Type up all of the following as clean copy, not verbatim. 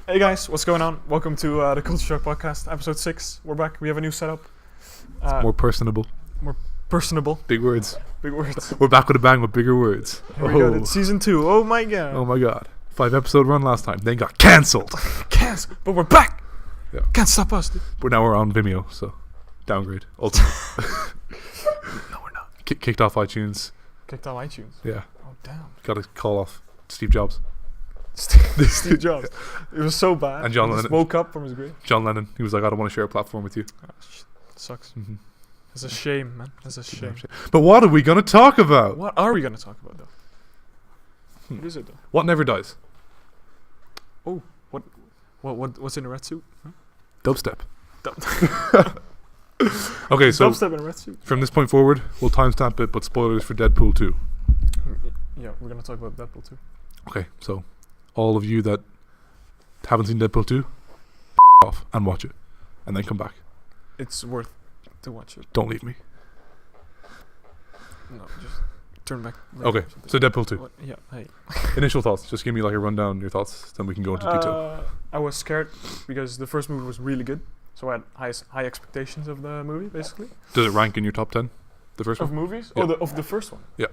Hey guys, what's going on? Welcome to the Culture Shock Podcast, episode 6. We're back. We have a new setup. More personable. More personable. Big words. Big words. We're back with a bang with bigger words. Here we go. It's season 2. Oh my god. Oh my god. 5-episode run last time. Then got cancelled. Cancelled. But we're back. Yeah. Can't stop us, dude. But now we're on Vimeo, so downgrade. Ultimate. No, we're not. Kicked off iTunes. Kicked out iTunes. Yeah. Oh, damn. Got to call off Steve Jobs. Steve Jobs. It was so bad. And John He just Lennon. woke up from his grave. John Lennon. He was like, I don't want to share a platform with you. Oh, sucks. Mm-hmm. It's a shame, man. It's a shame. But what are we going to talk about? What are we going to talk about, though? What is it, though? What never dies? Oh, what's in a red suit? Huh? Dubstep. Okay, so Dubstep in a red suit. from this point forward, we'll timestamp it, but spoilers for Deadpool 2. Yeah, we're going to talk about Deadpool, too. Okay, so all of you that haven't seen Deadpool 2, off and watch it, and then come back. It's worth to watch it. Don't leave me. No, just turn back. Okay, so Deadpool 2. What? Yeah, hey. Initial thoughts. Just give me like a rundown of your thoughts, then we can go into detail. I was scared because the first movie was really good, so I had high expectations of the movie, basically. Does it rank in your top 10? The first Of one? movies? Yeah. Oh, of the first one? Yeah.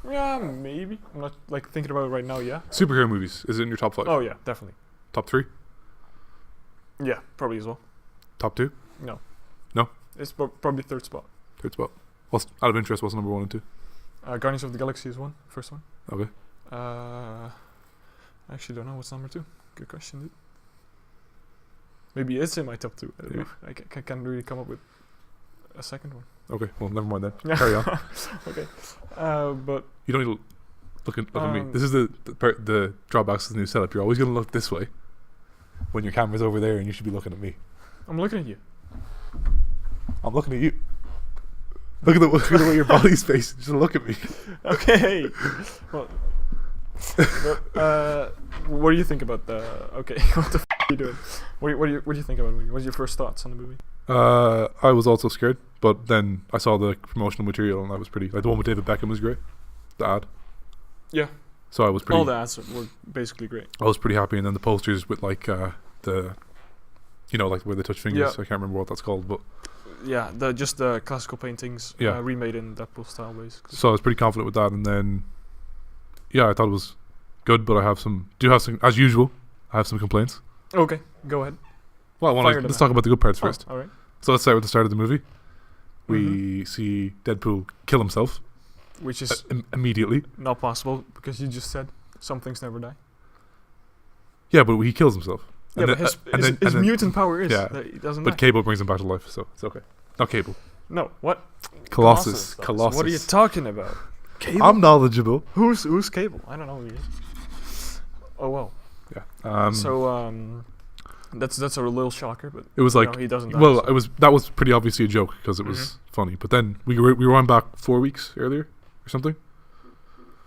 Yeah, maybe. I'm not like thinking about it right now, yeah. Superhero movies. Is it in your top 5? Oh, yeah, definitely. Top 3? Yeah, probably as well. Top 2? No. No? It's probably third spot. Third spot. What's out of interest? What's number 1 and 2? Guardians of the Galaxy is first one. Okay. I actually don't know what's number 2. Good question, dude. Maybe it's in my top 2. I don't know. I can't really come up with a second one. Okay. Well, never mind then. Yeah. Carry on. Okay. But You don't need to look at me. This is the drawbacks of the new setup. You're always going to look this way when your camera's over there, and you should be looking at me. I'm looking at you. I'm looking at you. Look at the way your body's facing. Just look at me. Okay. Well, what do you think about the? Okay, what the are you doing? What do you think about the movie? What's your first thoughts on the movie? I was also scared, but then I saw the promotional material, and I was pretty like the one with David Beckham was great. The ad. Yeah. So I was pretty. All the ads were basically great. I was pretty happy, and then the posters with like the, like where they touch fingers. Yeah. I can't remember what that's called, but Yeah, just the classical paintings. Yeah. Remade in Deadpool style, basically. so I was pretty confident with that, and then I thought it was good, but I have some as usual. I have some complaints. Okay, go ahead. Well, let's talk about the good parts first. All right. So let's start with the start of the movie. We see Deadpool kill himself Which is immediately. not possible because you just said some things never die. Yeah, but he kills himself. Yeah, but his mutant power is that he doesn't die. But Cable brings him back to life, so it's okay. Not Cable. No, what? Colossus. What are you talking about? Cable? I'm knowledgeable. Who's Cable? I don't know who he is. Oh well. Yeah. That's a little shocker, but it was like he doesn't die. Well, that was pretty obviously a joke because it was funny. But then we were on back 4 weeks earlier or something.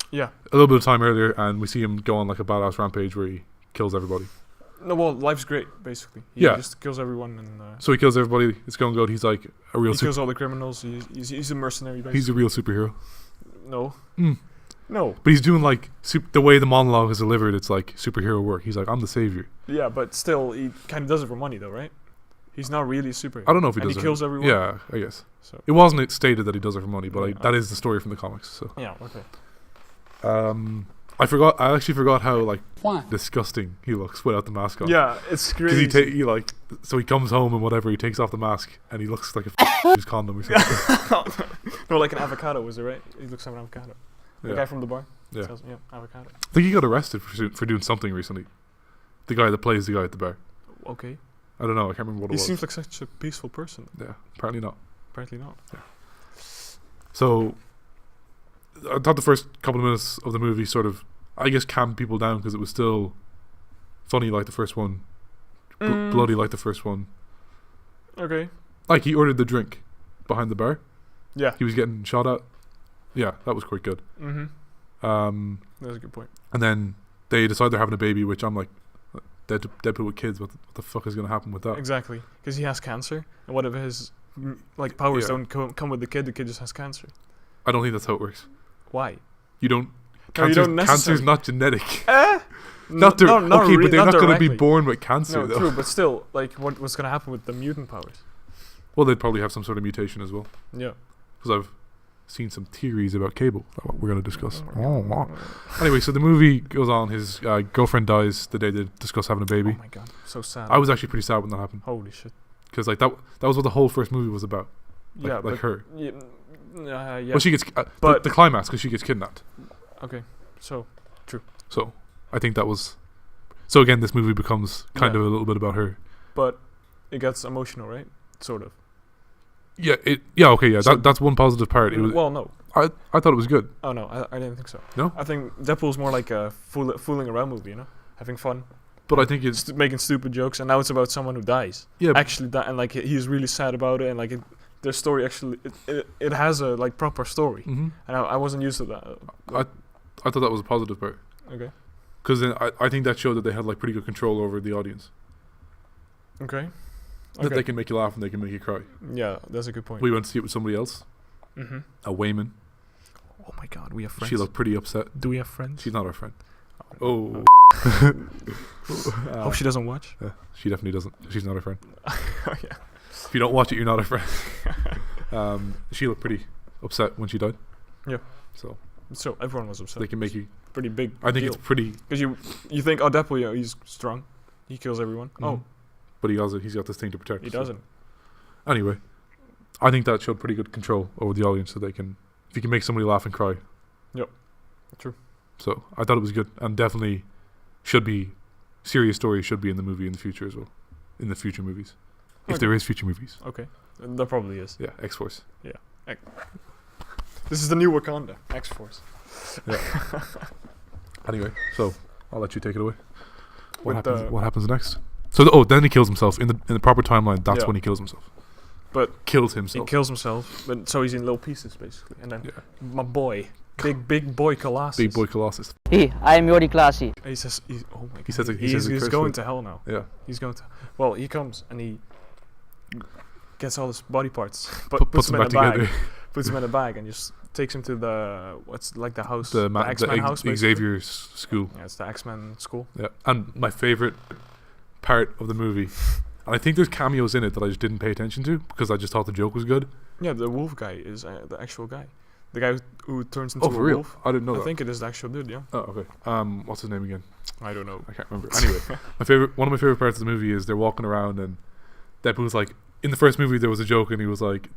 Yeah. A little bit of time earlier, and we see him go on like a badass rampage where he kills everybody. No, well, life's great basically. He just kills everyone and. So he kills everybody. It's going good. He's like a real. He kills all the criminals. He's a mercenary. Basically. He's a real superhero. No. No. But he's doing like the way the monologue is delivered. It's like superhero work. He's like, I'm the savior. Yeah, but still, he kind of does it for money, though, right? He's not really a superhero. I don't know if he does. He kills everyone. Yeah, I guess. So it wasn't stated that he does it for money, but that is the story from the comics. So yeah, okay. I actually forgot how like disgusting he looks without the mask on. Yeah, it's crazy. Because so he comes home and whatever, he takes off the mask and he looks like a who's condom or something. No, like an avocado, was it right? He looks like an avocado. The guy from the bar. Yeah. Avocado. I think he got arrested for doing something recently. The guy that plays the guy at the bar. Okay. I don't know. I can't remember what it was. He seems like such a peaceful person. Yeah, apparently not. Apparently not. Yeah. So I thought the first couple of minutes of the movie sort of, I guess, calmed people down because it was still funny like the first one, bloody like the first one. Okay. Like he ordered the drink behind the bar. Yeah. He was getting shot at. Yeah, that was quite good. That's a good point. And then they decide they're having a baby, which I'm like, Deadpool with kids. What the fuck is going to happen with that? Exactly, because he has cancer, and what if his powers don't come with the kid just has cancer. I don't think that's how it works. Why? You don't. No, you don't Cancer's necessarily. not genetic. Not Okay, but they're not going to be directly. born with cancer, No, though. true, but still, like, what's gonna happen with the mutant powers? Well, they'd probably have some sort of mutation as well. Yeah. Because I've seen some theories about Cable that we're going to discuss. Oh Anyway, so the movie goes on. His girlfriend dies the day they discuss having a baby. my god, so sad. I was actually pretty sad when that happened. Holy shit. Because like that was what the whole first movie was about. Yeah, Like but her. yeah. Well, she gets But- the climax because she gets kidnapped. Okay, so So I think that was. So again, this movie becomes kind Yeah. of a little bit about her. but it gets emotional, right? Sort of. Yeah. Okay. Yeah. So- That's one positive part. It was. Well, no. I thought it was good. Oh no, I didn't think so. No? I think Deadpool's more like a fooling around movie, you know, having fun, But I think it's making stupid jokes, and now it's about someone who dies. yeah. Actually, and like he's really sad about it, and like their story actually it has a like proper story, hmm and I wasn't used to that. I thought that was a positive part. Okay. Because then I think that showed that they had like pretty good control over the audience. Okay. That Okay. they can make you laugh and they can make you cry. Yeah, that's a good point. We went to see it with somebody else, Mm-hmm. a Wayman. Oh my God, we have friends. She looked pretty upset. Do we have friends? She's not our friend. Oh. Hope she doesn't watch. Yeah, she definitely doesn't. She's not our friend. Oh yeah. If you don't watch it, you're not our friend. She looked pretty upset when she died. Yeah. So So everyone was upset. they can make you. Pretty big. I think it's pretty. because you think, oh, Deadpool, yeah, he's strong, he kills everyone. Oh, But he's got this thing to protect. he so- doesn't. Anyway, I think that showed pretty good control over the audience, so they can, if you can make somebody laugh and cry. Yep. True. So I thought it was good, and definitely should be serious stories should be in the movie in the future as well, in the future movies, if Okay. there is future movies. Okay, there probably is. Yeah, X Force. This is the new Wakanda, X-Force. Anyway, so I'll let you take it away. What With happens? the- What happens next? So then he kills himself in the proper timeline. That's Yeah. when he kills himself. But kills He himself. kills himself, but so he's in little pieces basically. And then Yeah. my boy, big boy Colossus. Big boy Colossus. Hey, I am Yori Classy. He says, oh my God. He says it- he he's says it he's curse going word. to hell now. Yeah. He's going to. Well, he comes and he gets all his body parts, but Puts puts them them in back a bag. together. Puts him in a bag and just takes him to the what's like the house, The X-Men house, basically. Xavier's school. Yeah, it's the X-Men school. Yeah, and my favorite part of the movie, and I think there's cameos in it that I just didn't pay attention to because I just thought the joke was good. Yeah, the wolf guy is the actual guy, the guy who turns into Oh, for a real? wolf. I didn't know I that. think it is the actual dude. Yeah, Oh, okay. What's his name again? I don't know. I can't remember. Anyway, one of my favorite parts of the movie is they're walking around and Deadpool's like, in the first movie there was a joke and he was like,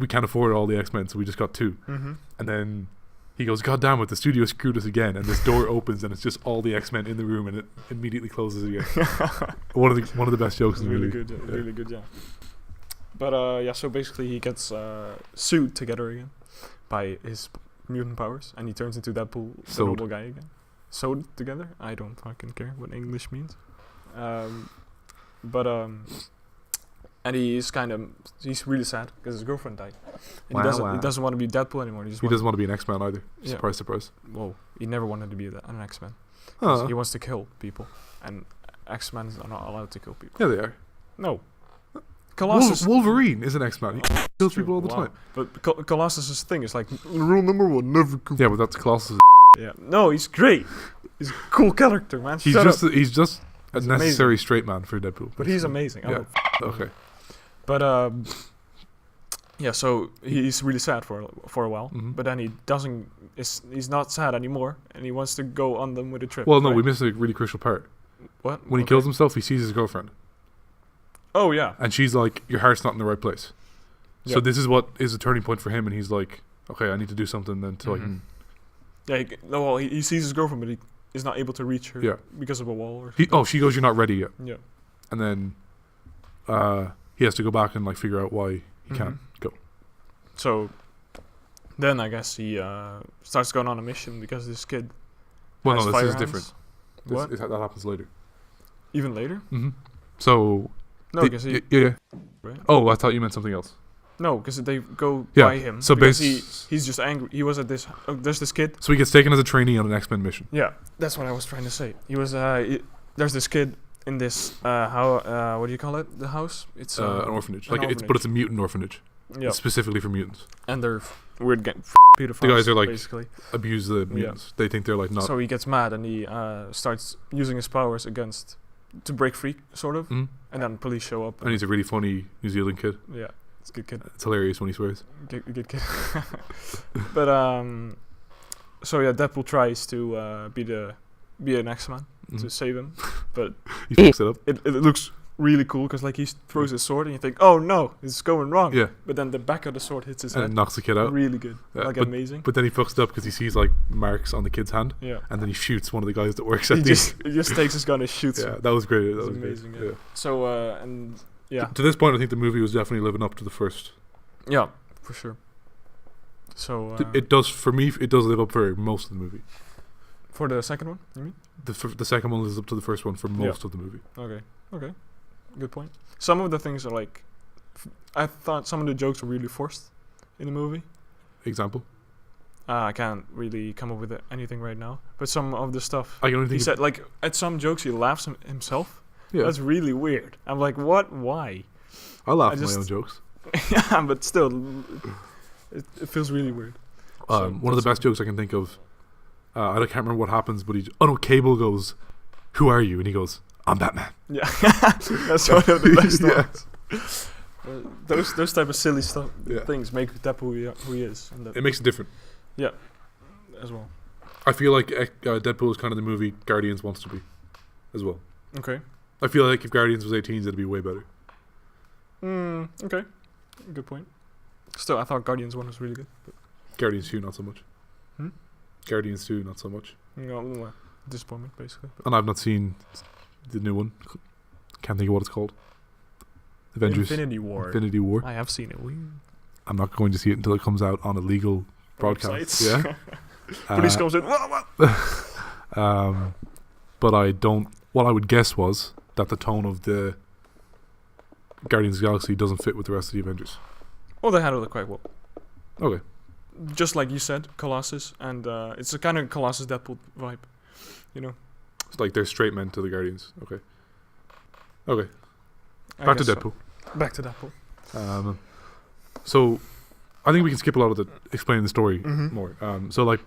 we can't afford all the X-Men, so we just got 2. Mm-hmm. And then he goes, God damn it, the studio screwed us again. And this door opens and it's just all the X-Men in the room and it immediately closes again. one of the best jokes It's in the really movie. good. Yeah. Really good. Yeah. But yeah, so basically he gets sued together again by his mutant powers, and he turns into Deadpool, the Sewed. noble guy again. Sewed together. I don't fucking care what English means. And he's really sad because his girlfriend died. And Wow. he doesn't want to be Deadpool anymore. He doesn't want to be an X-Man either. Yeah. Surprise, surprise. Whoa, he never wanted to be an X-Man. 'Cause Huh. He wants to kill people, and X-Men are not allowed to kill people. Yeah, they are. No. Colossus. Wolverine is an X-Man. He kills True, people all the wow. time. But Colossus's thing is like rule number 1: never kill. Yeah, but that's Colossus. Yeah. No, he's great. He's a cool character, man. He's Shut just up. he's just a He's necessary straight man for Deadpool. But he's basically. amazing. I Yeah. love- Okay. But yeah. So he's really sad for a while. Mhm. But then he doesn't. He's not sad anymore, and he wants to go on them with a trip. Well, no, right? we missed a really crucial part. What? When he kills himself, he sees his girlfriend, Oh yeah. and she's like, "Your heart's not in the right place." So Yeah. this is what is a turning point for him, and he's like, "Okay, I need to do something then so I Mhm. can." Yeah. No. Well, he sees his girlfriend, but he is not able to reach her. Yeah. Because of a wall or He, something. she goes, "You're not ready yet," Yeah. and then he has to go back and like figure out why he can't Mhm. go. So then I guess he starts going on a mission because this kid. Well, has no, fire this is hands. different. What? That happens later. Even later? Mm-hmm. So No, because he. yeah. Right? Oh, I thought you meant something else. No, because they go Yeah, by him. so because bas- he's just angry. He was at this. There's this kid. So he gets taken as a trainee on an X-Men mission. Yeah, that's what I was trying to say. He was. There's this kid in this. What do you call it? The house. It's An orphanage. an But it's a mutant orphanage. Yeah. specifically for mutants. And they're weird pedophiles. The guys are like basically. abuse the mutants. They think they're like not. So he gets mad and he starts using his powers to break free, sort of. Mhm. And then police show up. And he's a really funny New Zealand kid. Yeah, it's a good kid. It's hilarious when he swears. Good kid. But so yeah, Deadpool tries to be an X-Man to save him, but He fucks it up. it looks really cool because like he throws his sword and you think, oh no, it's going wrong. Yeah. But then the back of the sword hits his And head. it knocks the kid out. Really good. Yeah, Like amazing. But then he fucks it up because he sees like marks on the kid's hand, Yeah. and then he shoots one of the guys that works at He the. just takes his gun and shoots Yeah, him. that was great. That It's was amazing. Great. Yeah. So and yeah. To this point, I think the movie was definitely living up to the first. Yeah, for sure. So It does for me. It does live up for most of the movie. for the second one, you mean? The second one lives up to the first one for most of the movie. Okay. Good point. Some of the things are like, I thought some of the jokes were really forced in the movie. Example. I can't really come up with anything right now. But some of the stuff I can only he think. said, like at some jokes he laughs himself. Yeah, That's really weird. I'm like, what? Why? I laugh I at my just- own jokes. Yeah, but still, it feels really weird. So One of the best jokes I can think of. I can't remember what happens, but Cable goes, "Who are you?" And he goes, "I'm Batman." Yeah, that's one of the best Yeah. ones. Those type of silly stuff Yeah. things make Deadpool who he is, and that It makes it different. as well. I feel like Deadpool is kind of the movie Guardians wants to be, as well. Okay. I feel like if Guardians was 18s, it'd be way better. Okay. Good point. Still, I thought Guardians 1 was really good. But Guardians 2, not so much. Hmm? Guardians 2, not so much. Disappointment, basically. And I've not seen the new one. Can't think of what it's called. Avengers Infinity War. Infinity War. I have seen it. I'm not going to see it until it comes out on a legal broadcast. Websites. Yeah. Police comes in. But I don't. What I would guess was that the tone of the Guardians of the Galaxy doesn't fit with the rest of the Avengers. Well, they handled it quite well. Okay. Just like you said, Colossus, and it's a kind of Colossus Deadpool vibe. You know. It's like they're straight men to the Guardians. Okay. I Back to guess so. Deadpool. Back to Deadpool. So I think we can skip a lot of the explaining the story Mhm. more. So like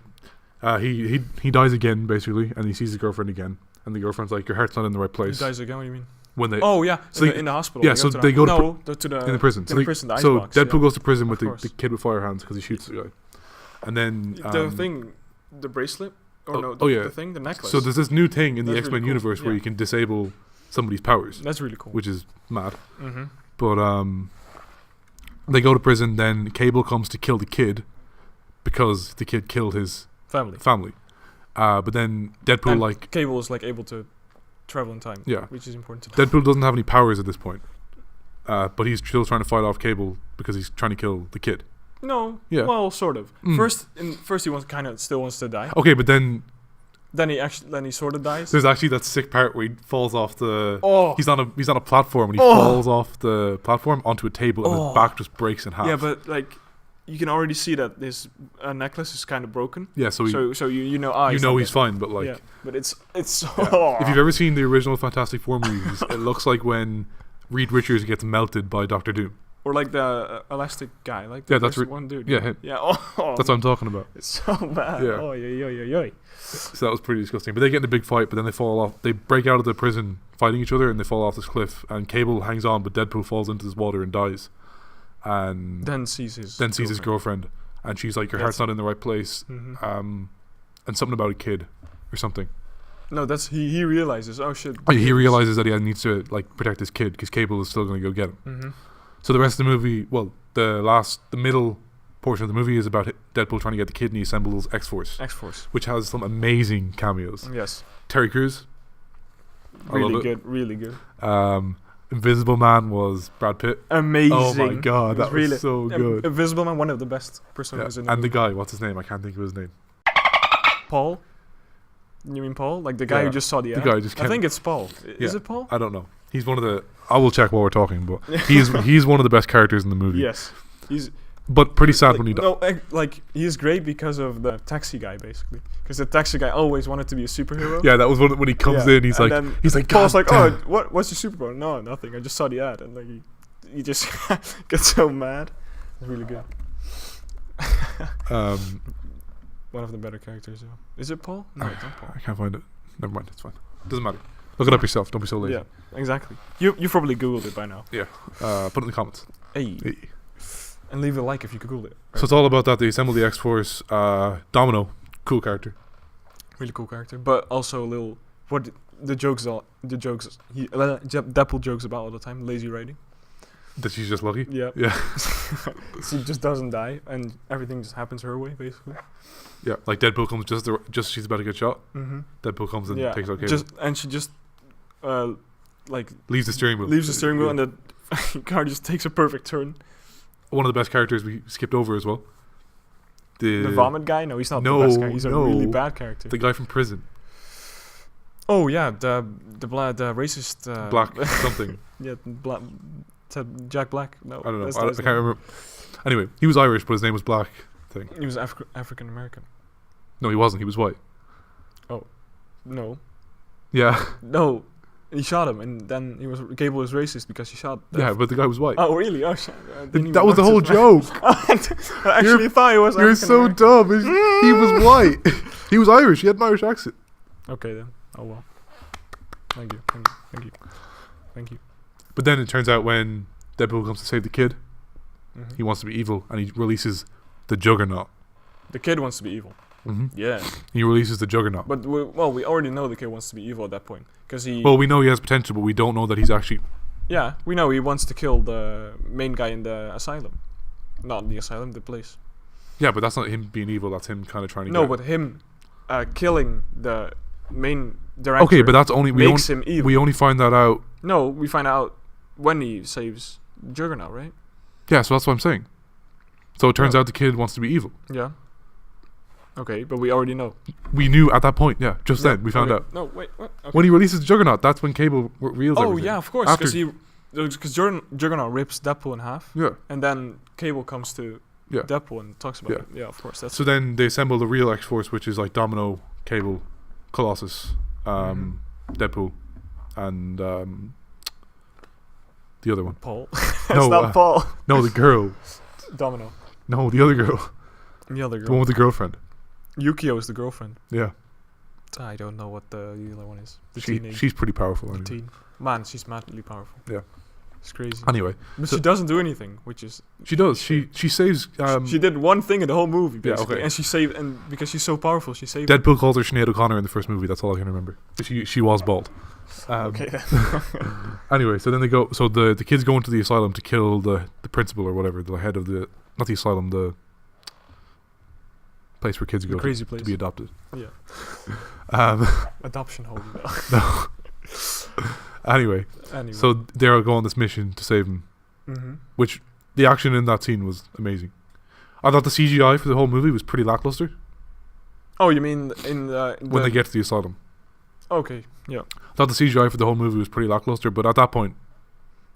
he dies again basically, and he sees his girlfriend again, and the girlfriend's like, "Your heart's not in the right He place." dies again. What do you mean? When they Oh yeah, so in the hospital. yeah, so they go to to the in the prison. to the prison, the so icebox, Deadpool yeah. goes to prison with Of the course. kid with fire hands because he shoots the guy, and then the thing, the bracelet, or Oh- no, oh, yeah. the thing, the necklace. so there's this new thing in the That's X-Men really cool, universe where yeah. you can disable somebody's powers, That's really cool. which is mad. Mm-hmm. But they go to prison. Then Cable comes to kill the kid because the kid killed his Family. family. But then Deadpool And like Cable is like able to travel in time. Yeah. which is important to know. Deadpool doesn't have any powers at this point. But he's still trying to fight off Cable because he's trying to kill the kid. No. Yeah. Well, sort of. Mm. First he still wants to die. Okay, but then Then he sort of dies. there's actually that sick part where he falls off the. Oh. He's on a platform and he Oh. falls off the platform onto a table and Oh. his back just breaks in half. Yeah, but like, you can already see that this necklace is kind of broken. Yeah, so you know, ah, you know not he's dead. fine, but like yeah, but it's yeah. If you've ever seen the original Fantastic Four movies, it looks like when Reed Richards gets melted by Doctor Doom. or like the elastic guy, like Yeah, that's there's one dude. yeah, him. Yeah. Oh, That's what I'm talking about. it's so bad. Yeah. Oh yeah. So that was pretty disgusting. But they get in a big fight, but then they fall off. They break out of the prison fighting each other, and they fall off this cliff. And Cable hangs on, but Deadpool falls into this water and dies. And Then sees his girlfriend, and she's like, "Your heart's not in the right place." Mhm. And something about a kid or something. No, that's he realizes. Oh shit. He realizes that he needs to like protect his kid because Cable is still going to go get him. Mm-hmm. So the rest of the movie, well, the middle portion of the movie is about Deadpool trying to get the kid, and he assembles X-Force, X-Force. which has some amazing cameos. Yes. Terry Crews, I Really love it. good. Really good. Invisible Man was Brad Pitt. Amazing. Oh my god, that was really so good. Invisible Man, one of the best Yeah. personas in the And the movie. guy, what's his name? I can't think of his name. Paul. You mean Paul? Like the guy Yeah. who just saw the The ad? guy just I can't. think it's Paul. Is Yeah. it Paul? I don't know. He's one of the. I will check while we're talking, but he's one of the best characters in the movie. Yes. He's But pretty sad like, when he died. no, like he's great because of the taxi guy, basically. Because the taxi guy always wanted to be a superhero. Yeah, that was when he comes Yeah, in. He's and like, then Paul's "God like, oh, damn." what's your superpower? No, nothing. I just saw the ad, and like he just gets so mad. It's really good. Um, One of the better characters. Yeah. Is it Paul? No, it's not Paul. I can't find it. Never mind. It's fine. Doesn't matter. Look it up yourself. Don't be so lazy. Yeah, exactly. You probably googled it by now. Put it in the comments. Hey. Hey. And leave a like if you googled it. So it's all about that. They assemble the X-Force. Domino, cool character. Really cool character, but also a little. What the jokes are? The jokes Deadpool jokes about all the time. Lazy writing. That she's just lucky. Yeah. Yeah. She just doesn't die, and everything just happens her way, basically. Yeah. Like Deadpool comes just she's about to get shot. Mm-hmm. Deadpool comes and takes out Cable. She just like leaves the steering wheel. Leaves the steering wheel, and the car just takes a perfect turn. One of the best characters we skipped over as well. The vomit guy? No, he's not the best guy. He's a really bad character. The guy from prison. Oh yeah, the racist Black something. Yeah, Jack Black. No, I don't know. I can't remember. Anyway, he was Irish, but his name was Black. Thing. He was African American. No, he wasn't. He was white. Oh, no. Yeah. No, he shot him, and then Cable was racist because he shot. Yeah, but the guy was white. Oh really? Oh shit! That was the whole joke. I actually thought it was. You're so dumb. He was white. He was Irish. He had an Irish accent. Okay then. Oh well. Thank you. But then it turns out when Deadpool comes to save the kid, mm-hmm. he wants to be evil, and he releases the Juggernaut. The kid wants to be evil. Mm-hmm. Yeah. He releases the Juggernaut. But we already know the kid wants to be evil at that point, because he. Well, we know he has potential, but we don't know that he's actually. Yeah, we know he wants to kill the main guy in the asylum, not the asylum, the place. Yeah, but that's not him being evil. That's him kind of trying to. No, but him, killing the main director. Okay, but that's only makes him evil. We only find that out. No, we find out when he saves Juggernaut, right? Yeah, so that's what I'm saying. So it turns out the kid wants to be evil. Yeah. Okay, but we already know. We knew at that point, yeah. Just then, we found out. No, wait, what? Okay. When he releases the Juggernaut, that's when Cable reveals everything. Oh, yeah, of course, because Juggernaut rips Deadpool in half. Yeah. And then Cable comes to Deadpool and talks about it. Yeah, of course. That's so then they assemble the real X-Force, which is like Domino, Cable, Colossus, Deadpool, and the other one. Paul. No, it's not Paul. No, the girl. Domino. No, the other girl. The other girl. The one with the girlfriend. Yukio is the girlfriend. Yeah. I don't know what the other one is. She's pretty powerful. Anyway. Man, she's madly powerful. Yeah. It's crazy. Anyway. But she doesn't do anything, which is... She does. She saves... she did one thing in the whole movie, basically. Yeah, okay. And she saved... And because she's so powerful, she saved... Deadpool called her Sinead O'Connor in the first movie. That's all I can remember. She was bald. Okay. Anyway, so then they go... So the kids go into the asylum to kill the principal or whatever. The head of the... Not the asylum, the... place where kids go crazy place to be adopted. Yeah. Adoption home. No. Anyway, so they'll go on this mission to save him. Mm-hmm. Which the action in that scene was amazing. I thought the CGI for the whole movie was pretty lackluster. Oh, you mean in when they get to the asylum? Okay, yeah. I thought the CGI for the whole movie was pretty lackluster, but at that point,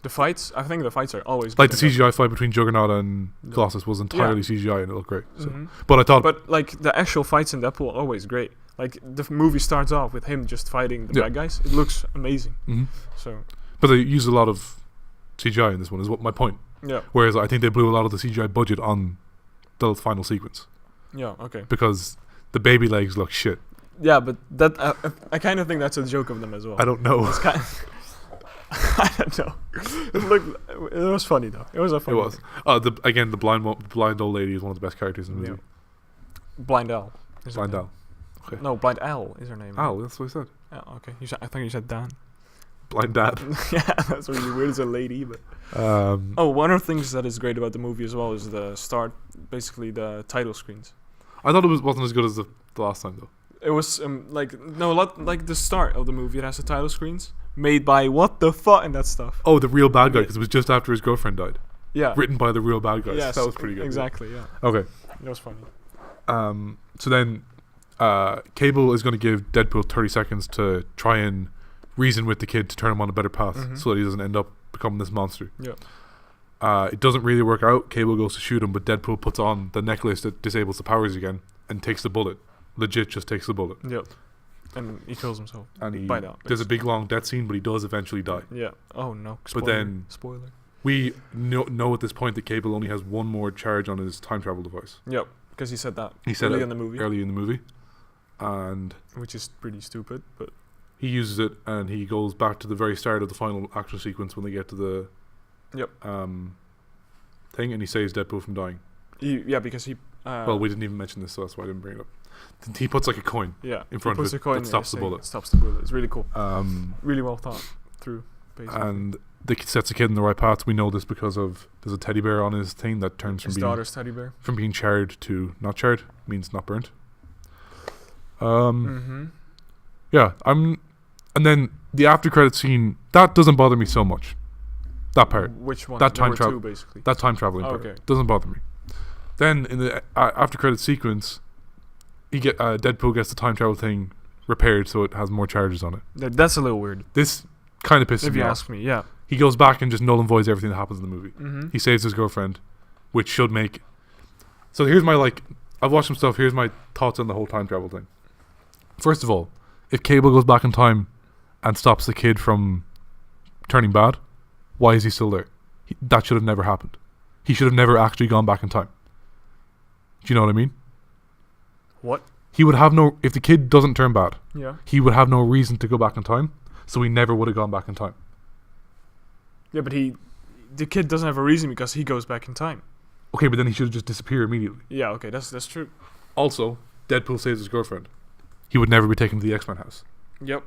the fights. I think the fights are always like the CGI fight between Juggernaut and Colossus was entirely CGI and it looked great. So. Mm-hmm. But I thought, like the actual fights in Deadpool are always great. Like the movie starts off with him just fighting the bad guys. It looks amazing. Mm-hmm. So, but they use a lot of CGI in this one. Is what my point. Yeah. Whereas I think they blew a lot of the CGI budget on the final sequence. Yeah. Okay. Because the baby legs look shit. Yeah, but that I kind of think that's a joke of them as well. I don't know. It's kind of I don't know. It was funny though. It was a funny. It was. The blind old lady is one of the best characters in the movie. Blind Al. Blind Al. Okay. No, Blind Al is her name. Al, that's what I said. Oh, okay. I think you said Dan. Blind Dad. Yeah, that's really weird as a lady, but. One of the things that is great about the movie as well is the start, basically the title screens. I thought it wasn't as good as the last time though. It was like the start of the movie. It has the title screens made by what the fuck and that stuff. Oh, the real bad guy, because it was just after his girlfriend died. Yeah. Written by the real bad guys. Yes, that was pretty good. Exactly. Yeah. Okay. It was funny. So then, Cable is going to give Deadpool 30 seconds to try and reason with the kid to turn him on a better path, so that he doesn't end up becoming this monster. Yeah. It doesn't really work out. Cable goes to shoot him, but Deadpool puts on the necklace that disables the powers again and takes the bullet. Legit, just takes the bullet. Yep. And he kills himself. And there's a big long death scene, but he does eventually die. Yeah. Oh no. Spoiler. But then spoiler. We know at this point that Cable only has one more charge on his time travel device. Yep, because he said that early in the movie. Early in the movie. And which is pretty stupid, but he uses it and he goes back to the very start of the final action sequence when they get to the thing, and he saves Deadpool from dying. Because he well, we didn't even mention this, so that's why I didn't bring it up. He puts like a coin in front of it that stops the bullet. Stops the bullet. It's really cool. Really well thought through, basically. And sets the kid in the right path. We know this because there's a teddy bear on his thing that turns his daughter's teddy bear from being charred to not charred, means not burnt. Yeah, and then the after credit scene, that doesn't bother me so much. That part. Which one? That time travel, basically. That time traveling part doesn't bother me. Then in the after credit sequence, Deadpool gets the time travel thing repaired so it has more charges on it. That's a little weird. This kind of pisses me off. If you ask me, yeah. He goes back and just null and voids everything that happens in the movie. Mm-hmm. He saves his girlfriend, which should make. So here's my I've watched some stuff. Here's my thoughts on the whole time travel thing. First of all, if Cable goes back in time and stops the kid from turning bad, why is he still there? That should have never happened. He should have never actually gone back in time. Do you know what I mean? What? He would have no... If the kid doesn't turn bad, he would have no reason to go back in time, so he never would have gone back in time. Yeah, but the kid doesn't have a reason because he goes back in time. Okay, but then he should have just disappeared immediately. Yeah, okay, that's true. Also, Deadpool saves his girlfriend. He would never be taken to the X-Men house. Yep.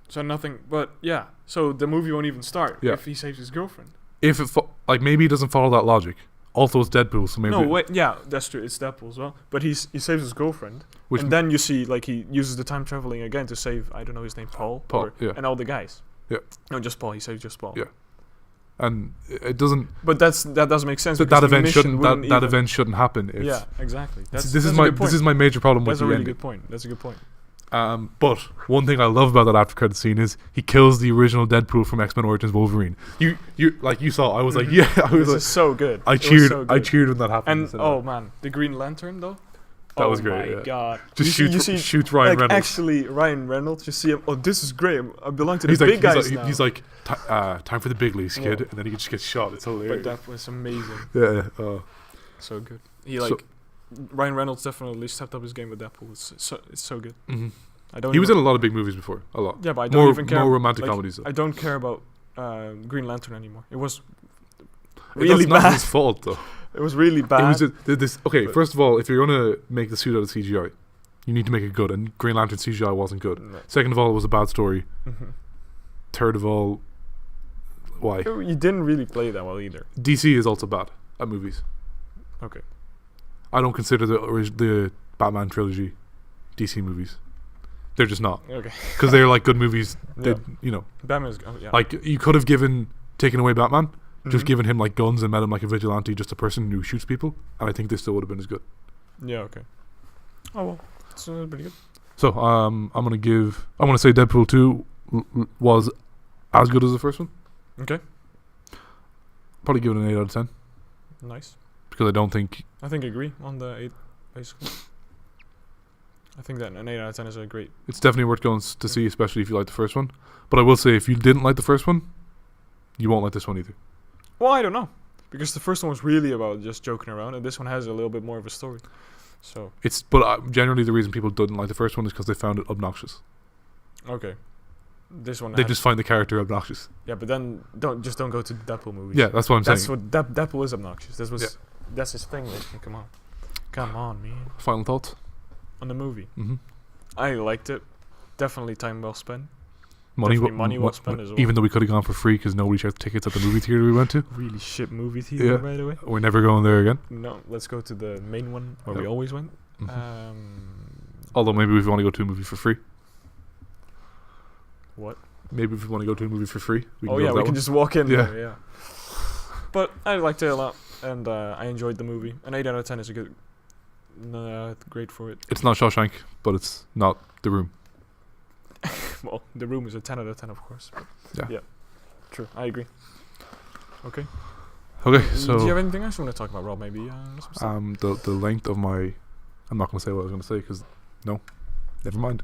So nothing, but yeah. So the movie won't even start if he saves his girlfriend. If it maybe he doesn't follow that logic. Also, it's Deadpool, so maybe... No, wait, yeah, that's true. It's Deadpool as well. But he saves his girlfriend. And then you see, he uses the time traveling again to save, I don't know his name, Paul, and all the guys. Yeah. No, just Paul. He saves just Paul. Yeah. And it doesn't... But that doesn't make sense. That event shouldn't happen. Yeah, exactly. This is my major problem with the ending. That's a really good point. That's a good point. But one thing I love about that after credit scene is he kills the original Deadpool from X-Men Origins Wolverine. You saw. I was like, yeah. This is so good. I cheered when that happened. And oh man, the Green Lantern though. That was great. Oh my god! Just shoots Ryan Reynolds. Actually, Ryan Reynolds. You see him. Oh, this is great. I belong to the big guys now. He's like, time for the big leagues, kid. And then he just gets shot. It's hilarious. But that was amazing. Yeah. So good. Ryan Reynolds definitely stepped up his game with Deadpool. It's so good. Mm-hmm. He was in a lot of big movies before. A lot. Yeah, but I don't even care. More romantic comedies. Though. I don't care about Green Lantern anymore. It was really bad. That's not his fault though. It was really bad. It was first of all, if you're gonna make the suit out of CGI, you need to make it good. And Green Lantern CGI wasn't good. No. Second of all, it was a bad story. Mm-hmm. Third of all, why? You didn't really play that well either. DC is also bad at movies. Okay. I don't consider the Batman trilogy DC movies. They're just not. Okay. Because they're like good movies. Batman's like you could have taken away Batman, just given him like guns and made him like a vigilante, just a person who shoots people, and I think this still would have been as good. Yeah. Okay. Oh well, it's pretty good. So I want to say Deadpool 2 was as good as the first one. Okay. Probably give it an 8 out of 10. Nice. Because I think I agree on the 8, basically. I think that an 8 out of 10 is a great... It's definitely worth going to see, especially if you like the first one. But I will say, if you didn't like the first one, you won't like this one either. Well, I don't know. Because the first one was really about just joking around, and this one has a little bit more of a story. So... But generally the reason people didn't like the first one is because they found it obnoxious. Okay. This one... They just find the character obnoxious. Yeah, but then don't go to the Deadpool movies. Yeah, that's what I'm saying. That's what... Deadpool is obnoxious. That's his thing. Come on. Come on, man. Final thoughts? On the movie. Mm-hmm. I liked it. Definitely time well spent. Money well spent as well. Even though we could have gone for free because nobody checked tickets at the movie theater we went to. Really shit movie theater, by the way. We're never going there again. No, let's go to the main one where we always went. Mm-hmm. Although maybe if we want to go to a movie for free. What? Maybe if we want to go to a movie for free. We can just walk in there, yeah. But I liked it a lot, and I enjoyed the movie. An 8 out of 10 is a good... great for it. It's not Shawshank, but it's not The Room. Well, The Room is a 10 out of 10, of course. Yeah. True. I agree. Okay. So... Do you have anything else you want to talk about, Rob? Maybe? The length of my... I'm not going to say what I was going to say, because... No. Never mind.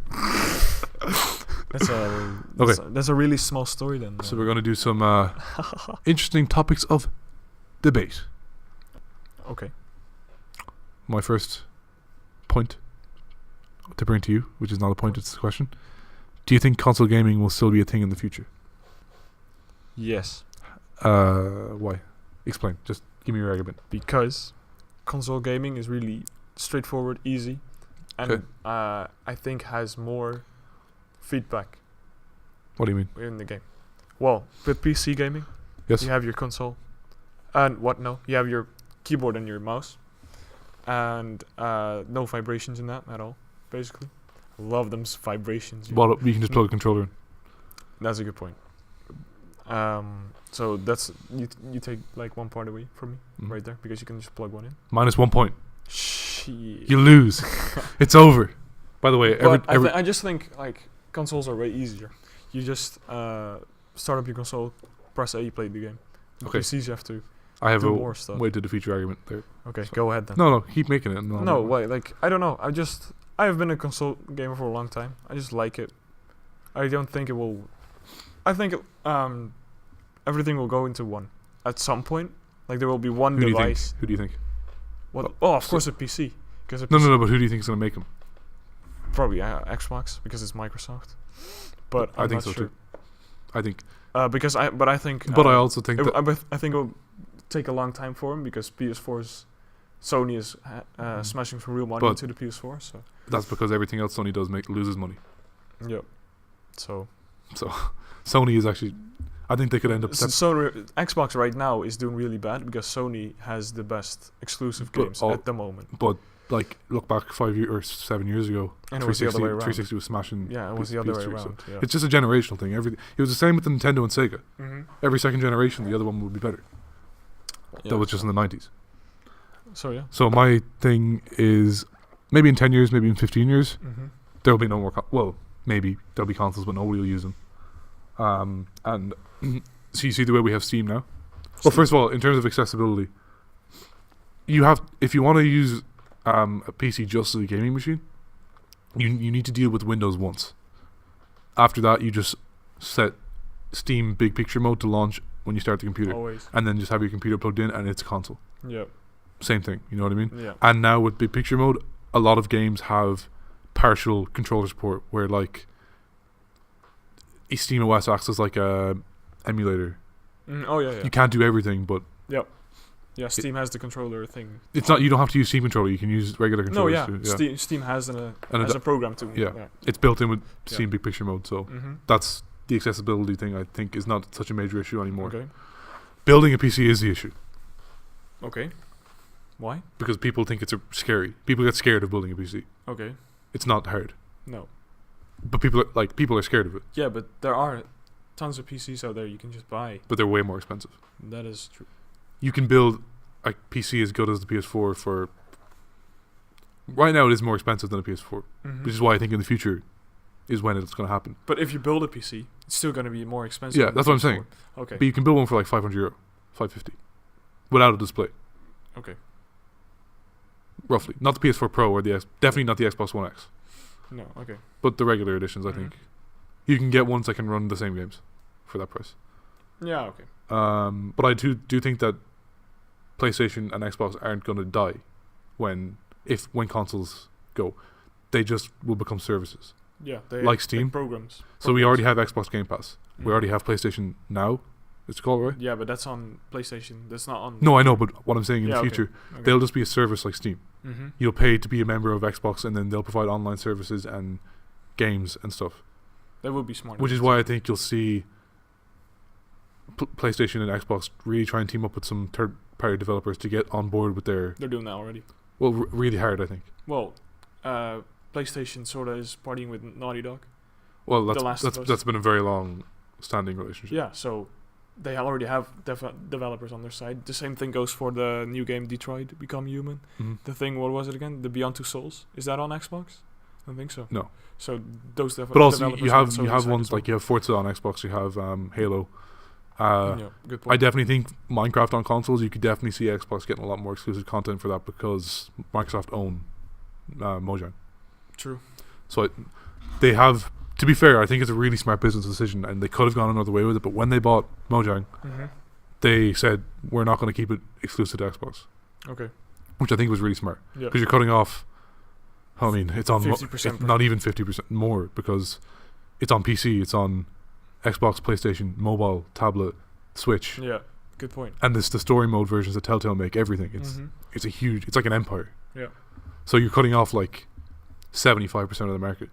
That's a really small story then. So we're going to do some interesting topics of debate. Okay. My first point to bring to you, which is not a point, it's a question. Do you think console gaming will still be a thing in the future? Yes. Why? Explain. Just give me your argument. Because console gaming is really straightforward, easy, and I think has more feedback. What do you mean? In the game? Well, with PC gaming, yes, you have your console, and you have your keyboard and your mouse, and no vibrations in that at all. Basically, love them vibrations. Well, you can just plug a controller in. That's a good point. So that's you take like one part away from me right there because you can just plug one in. -1 point. Shit. You lose. It's over. By the way, I just think like consoles are way easier. You just start up your console, press A, play the game. Okay. PCs you have to. I have do more stuff. way to defeat your argument there. Okay, go ahead then. No, keep making it. No, wait, like I don't know. I have been a console gamer for a long time. I just like it. I don't think it will. I think everything will go into one at some point. Like there will be one device. Who do you think? What? Oh, of course a PC. No, but who do you think is gonna make them? Probably Xbox because it's Microsoft. But I think so too. I think. I think. But I also think. I think it will take a long time for them because PS4's Sony is smashing for real money into the PS4. So that's because everything else Sony does loses money. Yep. So Sony is actually. I think they could end up. Xbox right now is doing really bad because Sony has the best exclusive games at the moment. But like, look back 5 years or 7 years ago, and it was the other way around. 360 was smashing. Yeah, it was the other way around. So it's just a generational thing. It was the same with the Nintendo and Sega. Mm-hmm. Every second generation, the other one would be better. Yeah, that was just in the 90s. So yeah. So my thing is, maybe in 10 years, maybe in 15 years, there will be no more. Maybe there'll be consoles, but nobody will use them. And so you see the way we have Steam now. Well, first of all, in terms of accessibility, if you want to use a PC just as a gaming machine, you need to deal with Windows once. After that, you just set Steam Big Picture mode to launch when you start the computer. Always. And then just have your computer plugged in and it's a console. Yep. Same thing, you know what I mean? Yeah. And now with Big Picture mode, a lot of games have partial controller support where like Steam OS acts as like a emulator. Yeah. You can't do everything, but yeah, Steam has the controller thing. It's not. You don't have to use Steam controller. You can use regular controllers. No, yeah. Too, Steam has a program too. Yeah, it's built in with Steam Big Picture mode, so that's the accessibility thing. I think is not such a major issue anymore. Okay. Building a PC is the issue. Okay. Why? Because people think it's scary. People get scared of building a PC. Okay. It's not hard. No. But people are scared of it. Yeah, but there are tons of PCs out there you can just buy. But they're way more expensive. That is true. You can build a PC as good as the PS4 for. Right now, it is more expensive than a PS4, which is why I think in the future is when it's going to happen. But if you build a PC, it's still going to be more expensive. Yeah, that's what I'm saying. Okay. But you can build one for like €500, $550, without a display. Okay. Roughly, not the PS4 Pro or definitely not the Xbox One X. No. Okay. But the regular editions, I think, you can get ones that can run the same games for that price. Yeah. Okay. But I do think that PlayStation and Xbox aren't going to die when consoles go. They just will become services. Yeah, like Steam programs. So we already have Xbox Game Pass. We already have PlayStation Now. It's called, right? Yeah, but that's on PlayStation. That's not on. No, I know, but what I'm saying in the future, they'll just be a service like Steam. You'll pay to be a member of Xbox, and then they'll provide online services and games and stuff. That would be smart. Which is why I think you'll see PlayStation and Xbox really try and team up with some third-party developers to get on board with their. They're doing that already. Well, really hard, I think. Well, PlayStation sort of is partying with Naughty Dog. Well, that's been a very long-standing relationship. Yeah, so they already have developers on their side. The same thing goes for the new game Detroit Become Human. The thing, what was it again? The Beyond Two Souls. Is that on Xbox? I don't think so. No. So those developers. But also you have ones like you have Forza on Xbox. You have Halo. Good point. I definitely think Minecraft on consoles. You could definitely see Xbox getting a lot more exclusive content for that because Microsoft own Mojang. True. So they have to be fair, I think it's a really smart business decision, and they could have gone another way with it. But when they bought Mojang, they said we're not going to keep it exclusive to Xbox. Okay. Which I think was really smart Yeah. because you're cutting off. I mean, it's on 50%. It's not even 50% more because it's on PC, it's on Xbox, PlayStation, mobile, tablet, Switch. Yeah. Good point. And the story mode versions that Telltale make, everything. It's a huge. It's like an empire. Yeah. So you're cutting off like 75% of the market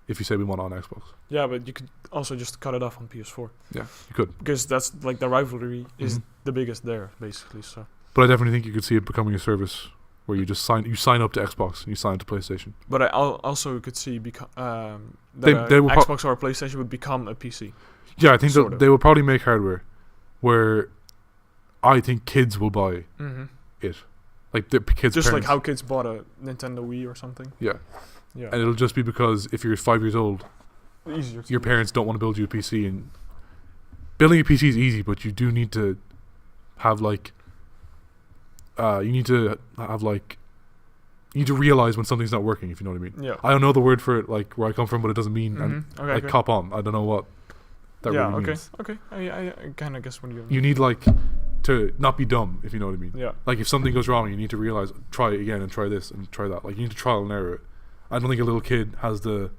if you say we want it on Xbox. Yeah, but you could also just cut it off on PS4. Yeah, you could. Because that's like the rivalry is the biggest there, basically. So. But I definitely think you could see it becoming a service where you just sign up to Xbox and you sign up to PlayStation. But I also could see that They will Xbox or a PlayStation would become a PC. Yeah, I think that they will probably make hardware where I think kids will buy it. Like the kids' just parents. like how kids bought a Nintendo Wii or something. Yeah. Yeah. And it'll just be because if you're 5 years old, easier your parents don't want to build you a PC, and building a PC is easy, but you do need to have like you need to realize when something's not working, if you know what I mean. Yeah. I don't know the word for it, like where I come from, but it doesn't mean okay. cop on. I don't know what that really means. Okay. I kind of guess what you You need like to not be dumb, if you know what I mean. Yeah. Like if something goes wrong, you need to realize, try it again and try this and try that. Like you need to trial and error it. I don't think a little kid has the.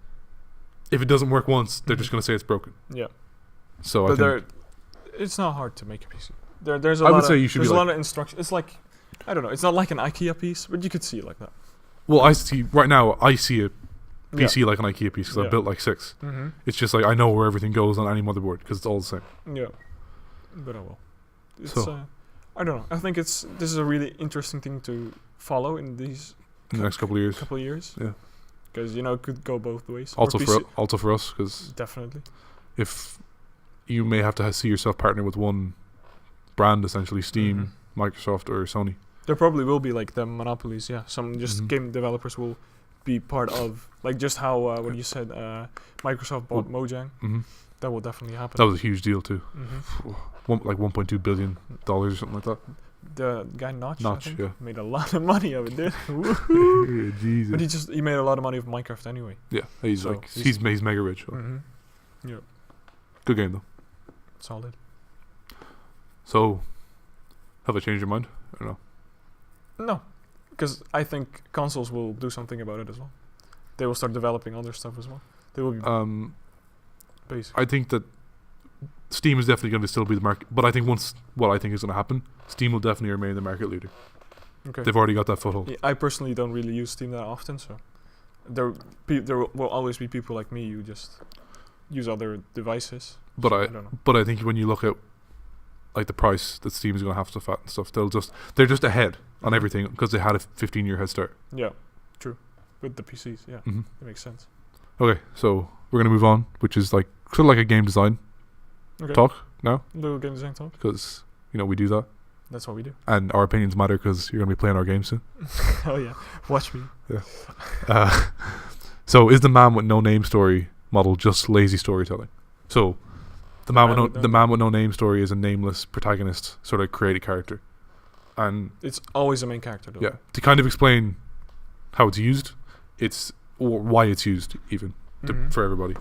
If it doesn't work once, they're just gonna say it's broken. Yeah. So but I think it's not hard to make a PC. There's a I lot would say of, you should there's be a like, lot of instructions. It's like I don't know. It's not like an IKEA piece, but you could see it like that. well, I see right now. I see a PC like an IKEA piece because I built like 6. It's just like I know where everything goes on any motherboard because it's all the same. Yeah. But oh well. It's So I don't know. I think this is a really interesting thing to follow in these in the next couple of years. Yeah. Because it could go both ways. Also for us, because definitely, if you may have to see yourself partner with one brand, essentially Steam, Microsoft, or Sony. There probably will be like the monopolies. Yeah, some just game developers will be part of like just how what you said. Microsoft bought Mojang. That will definitely happen. That was a huge deal too. Like $1.2 billion or something like that. The guy Notch, made a lot of money of it, dude. Jesus. But he made a lot of money of Minecraft anyway. Yeah, he's mega rich. So. Yeah. Good game though. Solid. So, have I changed your mind? I don't know. No, because I think consoles will do something about it as well. They will start developing other stuff as well. They will be. Basically. I think that Steam is definitely going to still be the market, but I think what I think is going to happen, Steam will definitely remain the market leader. Okay. They've already got that foothold. Yeah, I personally don't really use Steam that often, so there will always be people like me who just use other devices. But I don't know. But I think when you look at like the price that Steam is going to have stuff at and stuff, they're just ahead on everything because they had a 15-year head start. Yeah, true. With the PCs, yeah, it makes sense. Okay, so we're going to move on, which is like sort of like a game design talk now. Little game design talk. Because, we do that. That's what we do. And our opinions matter because you're going to be playing our game soon. Oh, yeah. Watch me. Yeah. So is the man with no name story model just lazy storytelling? So the man with no name story is a nameless protagonist, sort of created character. And it's always a main character, though. Yeah. To kind of explain how it's used, or why it's used, even, for everybody.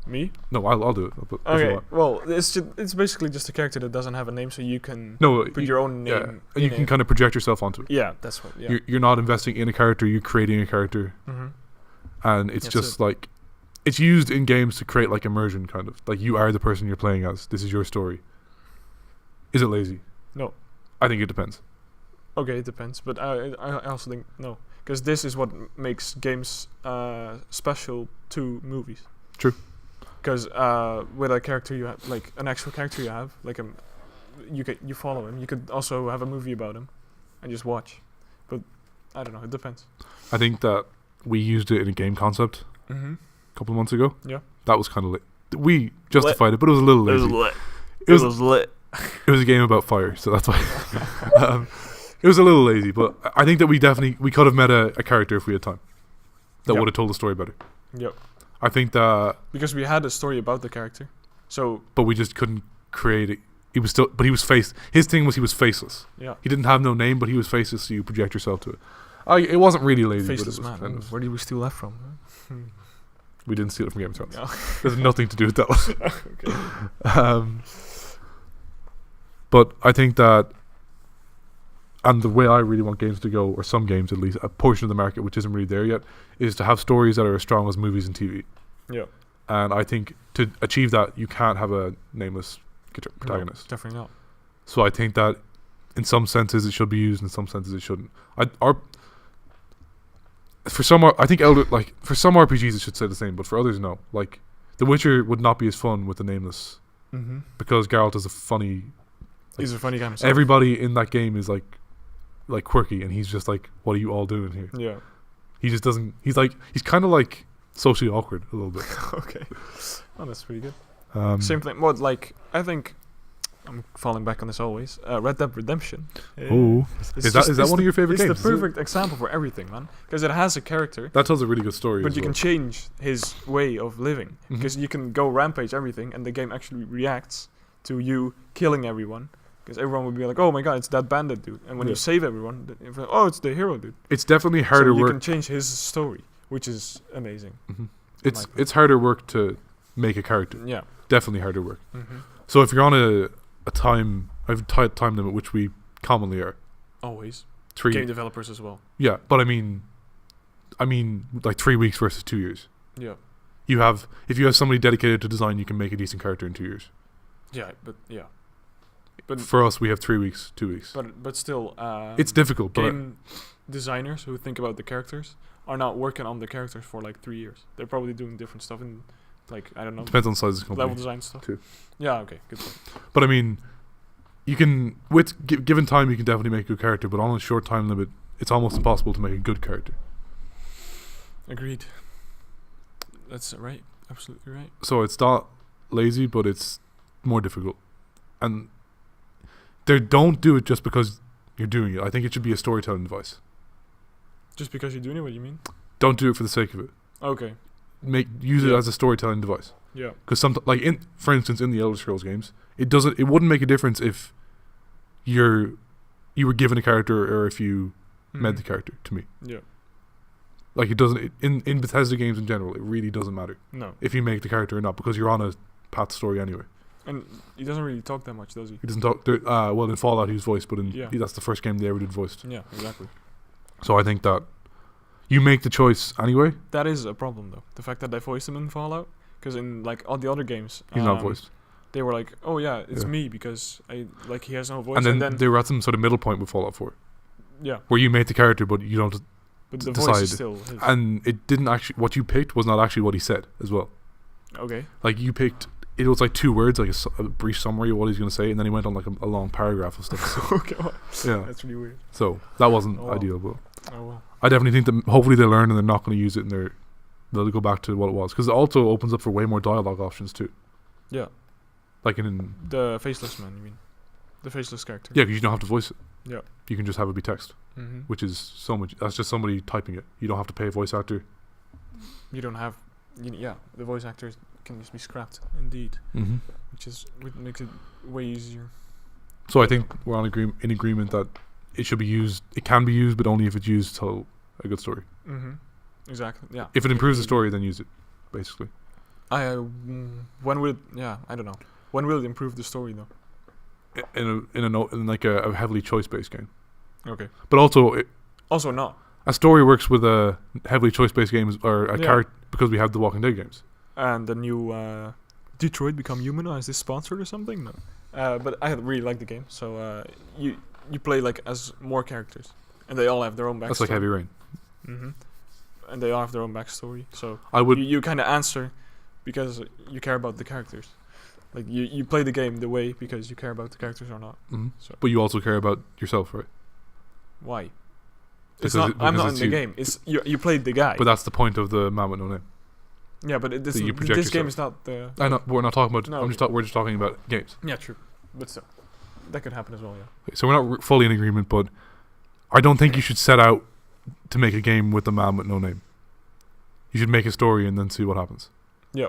Me? No, I'll do it. Okay, well, it's basically just a character that doesn't have a name, so you can put your own name. Yeah, you can kind of project yourself onto it. Yeah, that's what. Yeah. You're not investing in a character; you're creating a character, and it's like it's used in games to create like immersion, kind of like you are the person you're playing as. This is your story. Is it lazy? No, I think it depends. Okay, it depends, but I also think no, because this is what makes games special to movies. True. Because with a character you have, like an actual character you have, like you follow him. You could also have a movie about him, and just watch. But I don't know. It depends. I think that we used it in a game concept a couple of months ago. Yeah. That was kind of lit. We justified it, but it was a little lazy. It was lit. It was a game about fire, so that's why. It was a little lazy, but I think that we could have met a character if we had time that would have told the story better. Yep. I think that because we had a story about the character, but we just couldn't create it. He was faced. His thing was he was faceless. Yeah. He didn't have no name, but he was faceless, so you project yourself to it. It wasn't really lazy. Faceless but it was man. kind of, where did we steal that from? We didn't steal it from Game of Thrones. No. There's nothing to do with that one. Okay. But I think that, and the way I really want games to go, or some games at least, a portion of the market which isn't really there yet, is to have stories that are as strong as movies and TV. Yeah. And I think to achieve that, you can't have a nameless protagonist. No, definitely not. So I think that in some senses it should be used, in some senses it shouldn't. For some RPGs it should say the same, but for others no. Like The Witcher would not be as fun with the nameless, because Geralt is a funny. He's a funny guy himself. Everybody in that game is like quirky, and he's just like, "What are you all doing here?" Yeah. He just doesn't. He's kind of like socially awkward a little bit. Okay. Oh, that's pretty good. Same thing. Well, like I think I'm falling back on this always. Red Dead Redemption. Oh, is that one of your favorite games? It's the perfect example for everything, man. Because it has a character. That tells a really good story. But you can change his way of living. Because you can go rampage everything, and the game actually reacts to you killing everyone. Because everyone would be like, "Oh my god, it's that bandit dude," and when you save everyone, oh, it's the hero dude. It's definitely harder work. You can change his story, which is amazing. It's harder work to make a character. Yeah, definitely harder work. So if you're on a time limit, which we commonly are, always 3 game developers as well. Yeah, but I mean like 3 weeks versus 2 years. Yeah, if you have somebody dedicated to design, you can make a decent character in 2 years. Yeah, but for us, we have 3 weeks, 2 weeks. But still, it's difficult. Game designers who think about the characters are not working on the characters for like 3 years. They're probably doing different stuff in, like, I don't know. Depends on the size of the company. Level design stuff too. Yeah. Okay. Good point. But I mean, you can given time, you can definitely make a good character. But on a short time limit, it's almost impossible to make a good character. Agreed. That's right. Absolutely right. So it's not lazy, but it's more difficult. And don't do it just because you're doing it. I think it should be a storytelling device. Just because you're doing it, what do you mean? Don't do it for the sake of it. Okay. Use it as a storytelling device. Yeah. Because for instance, in the Elder Scrolls games, it wouldn't make a difference if you were given a character or if you made the character. To me. Yeah. Like it doesn't in Bethesda games in general, it really doesn't matter. No. If you make the character or not, because you're on a path story anyway. And he doesn't really talk that much, does he? He doesn't talk. Well, in Fallout, he was voiced, but that's the first game they ever did voiced. Yeah, exactly. So I think that you make the choice anyway. That is a problem, though. The fact that they voiced him in Fallout, because in like all the other games, he's not voiced. They were like, "Oh yeah, it's me," because he has no voice. And then they were at some sort of middle point with Fallout 4. Yeah. Where you made the character, but you don't. But the decide. voice is still his. And it didn't actually. What you picked was not actually what he said as well. Okay. Like you picked. It was like 2 words, like a brief summary of what he's going to say, and then he went on like a long paragraph of stuff. So. Okay. Well, yeah. That's really weird. So that wasn't ideal, but well. I definitely think that hopefully they learn and they're not going to use it, and they'll go back to what it was, because it also opens up for way more dialogue options too. Yeah. Like in the faceless man, you mean? The faceless character. Yeah, because you don't have to voice it. Yeah. You can just have it be text, which is so much. That's just somebody typing it. You don't have to pay a voice actor. You don't have. The voice actors can just be scrapped, indeed. Which makes it way easier. So I think we're in agreement that it should be used. It can be used, but only if it's used to tell a good story. Exactly. Yeah. If it improves the story, then use it. Basically. When will it? Yeah, I don't know. When will it improve the story though? In like a heavily choice-based game. Okay. But also not. A story works with a heavily choice-based games or a character, because we have the Walking Dead games. And the new Detroit Become Human. Is this sponsored or something? No. But I really like the game. So you play like as more characters, and they all have their own backstory. That's like Heavy Rain. And they all have their own backstory. So you kind of answer because you care about the characters. Like you play the game the way because you care about the characters or not. So. But you also care about yourself, right? Why? I'm not in the game. It's you played the guy. But that's the point of the Man with No Name. Yeah, but this game is not the. I know. We're not talking about. No, we're just talking about games. Yeah, true. But still, that could happen as well. Yeah. Okay, so we're not fully in agreement, but I don't think you should set out to make a game with the Man with No Name. You should make a story and then see what happens. Yeah.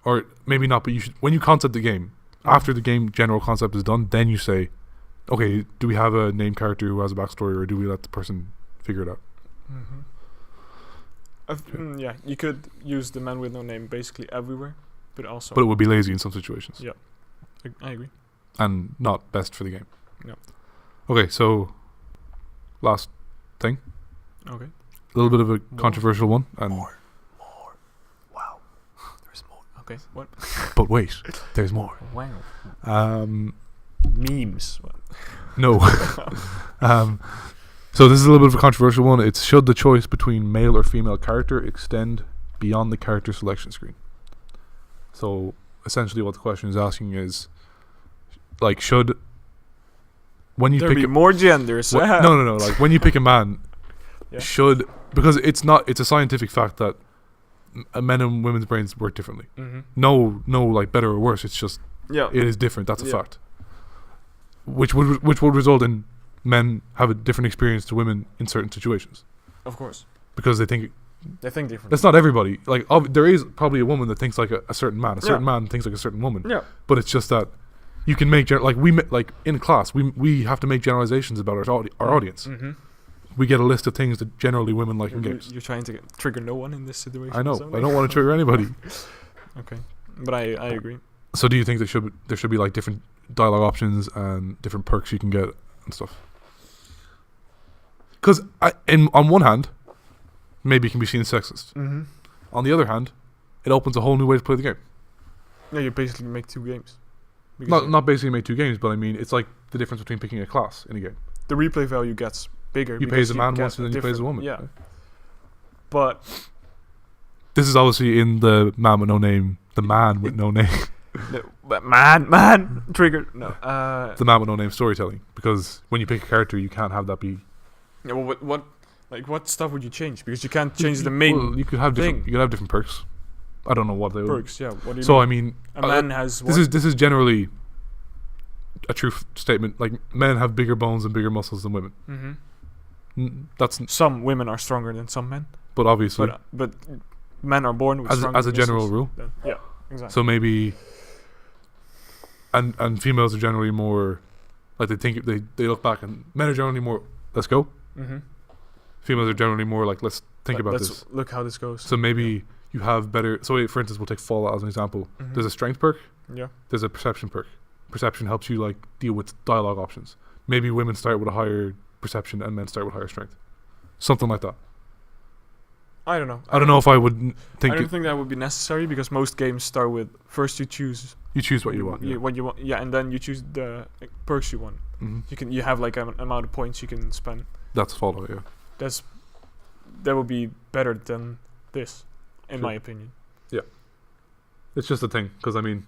Or maybe not, but you should. When you concept the game, after the game general concept is done, then you say, okay, do we have a named character who has a backstory, or do we let the person figure it out? Yeah, you could use the man with no name basically everywhere, but also. But it would be lazy in some situations. Yeah, I agree. And not best for the game. No. Okay, so last thing. Okay. A little bit of a controversial one. And more. Wow. There's more. Okay. What? But wait, there's more. Wow. Memes. What? No. So this is a little bit of a controversial one. It's should the choice between male or female character extend beyond the character selection screen? So essentially what the question is asking is, like, should when you there pick be more genders? no, like when you pick a man, Yeah. should, because it's a scientific fact that men and women's brains work differently. Mm-hmm. No, like better or worse. It's just it is different. That's a fact. Which would result in men have a different experience to women in certain situations. Of course. Because they think differently. that's not everybody. Like there is probably a woman that thinks like a certain man. A certain man thinks like a certain woman. Yeah. But it's just that you can make like in class we have to make generalizations about our audience. Mm-hmm. We get a list of things that generally women like in games. You're trying to trigger no one in this situation. I know. I don't want to trigger anybody. Okay, but I agree. So do you think there should be like different dialogue options and different perks you can get and stuff? Because on one hand, maybe it can be seen as sexist. Mm-hmm. On the other hand, it opens a whole new way to play the game. Yeah, you basically make two games. Not basically make two games, but I mean it's like the difference between picking a class in a game. The replay value gets bigger. You play as a man once and then you play as a woman. Yeah. But this is obviously in the man with no name. The man with no name. But man, trigger. No. The man with no name storytelling, because when you pick a character, you can't have that be. Yeah. Well, what stuff would you change? Because you can't change the main. Well, you could have different. You could have different perks. I don't know what they would. Perks. Yeah. What do you so mean? I mean, a man has. This is generally a true statement. Like men have bigger bones and bigger muscles than women. Mm-hmm. That's some women are stronger than some men. But obviously, but men are born with stronger as a general rule. Yeah, exactly. So maybe, and females are generally more, like they look back and men are generally more. Let's go. Mm-hmm. Females are generally more like let's think about let's this. Look how this goes. So maybe you have better. So for instance, we'll take Fallout as an example. Mm-hmm. There's a strength perk. Yeah. There's a perception perk. Perception helps you like deal with dialogue options. Maybe women start with a higher perception and men start with higher strength. Something like that. I don't know. I don't know if I would think. I don't think that would be necessary because most games start with first you choose. You choose what you want. Yeah. What you want. Yeah, and then you choose the perks you want. Mm-hmm. You have like an amount of points you can spend. That's Fallout. Yeah. That would be better than this, in my opinion. Yeah. It's just a thing because I mean,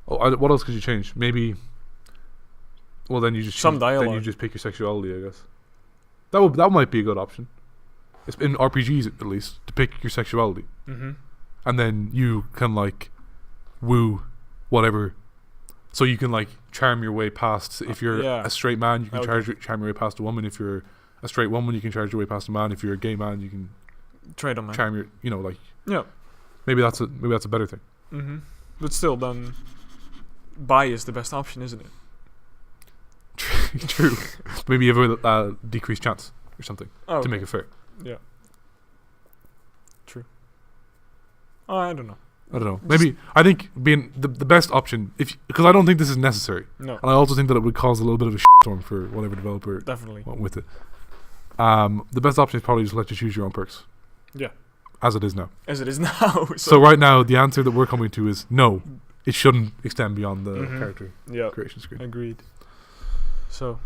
what else could you change? Maybe. Well, then you just some dialogue. Then you just pick your sexuality, I guess. That might be a good option. It's in RPGs at least to pick your sexuality, and then you can like woo whatever. So you can like charm your way past. If you're a straight man, you can charm your way past a woman. If you're a straight woman, you can charm your way past a man. If you're a gay man, you can trade on man. Charm your, like maybe that's a better thing. But still, then bi is the best option, isn't it? True. Maybe you have a decreased chance or something to make it fair. Yeah. True. Oh, I don't know. Maybe I think being the best option, because I don't think this is necessary. No. And I also think that it would cause a little bit of a storm for whatever developer definitely went with it. The best option is probably just let you choose your own perks. Yeah. As it is now. So right now, the answer that we're coming to is no. It shouldn't extend beyond the character creation screen. Agreed. So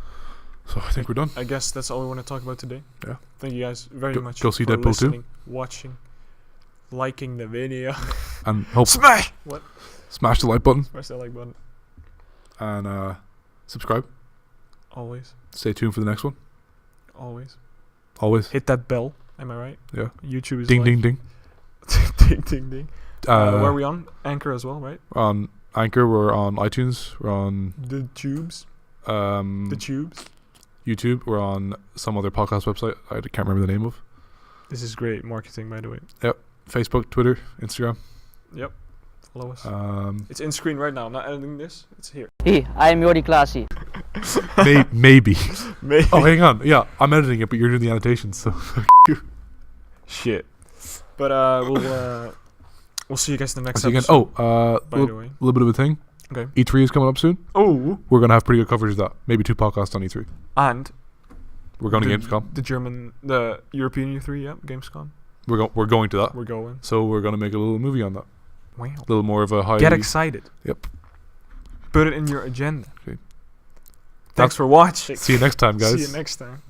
I think we're done. I guess that's all we want to talk about today. Yeah. Thank you guys very much go see for Deadpool listening, 2. watching, liking the video. And hope smash the like button. Smash that like button. And subscribe. Always. Stay tuned for the next one. Always. Hit that bell. Am I right? Yeah. YouTube is ding. ding ding. Where are we on? Anchor as well, right? On Anchor, we're on iTunes, we're on the tubes. YouTube, we're on some other podcast website I can't remember the name of. This is great marketing, by the way. Yep. Facebook, Twitter, Instagram. Yep. Follow us. It's in screen right now. I'm not editing this. It's here. Hey, I am Yori Classy. Maybe. Oh, hang on. Yeah, I'm editing it, but you're doing the annotations, so shit. But we'll see you guys in the next Again. episode. By the way. little bit of a thing. Okay. E3 is coming up soon. Oh. We're gonna have pretty good coverage of that. Maybe 2 podcasts on E3. And We're going to Gamescom. The European E3, yeah, Gamescom. We're going to that. We're going. So we're gonna make a little movie on that. Wow. A little more of a high. Get excited. Yep. Put it in your agenda. Okay. Thanks for watching. See you next time, guys. See you next time.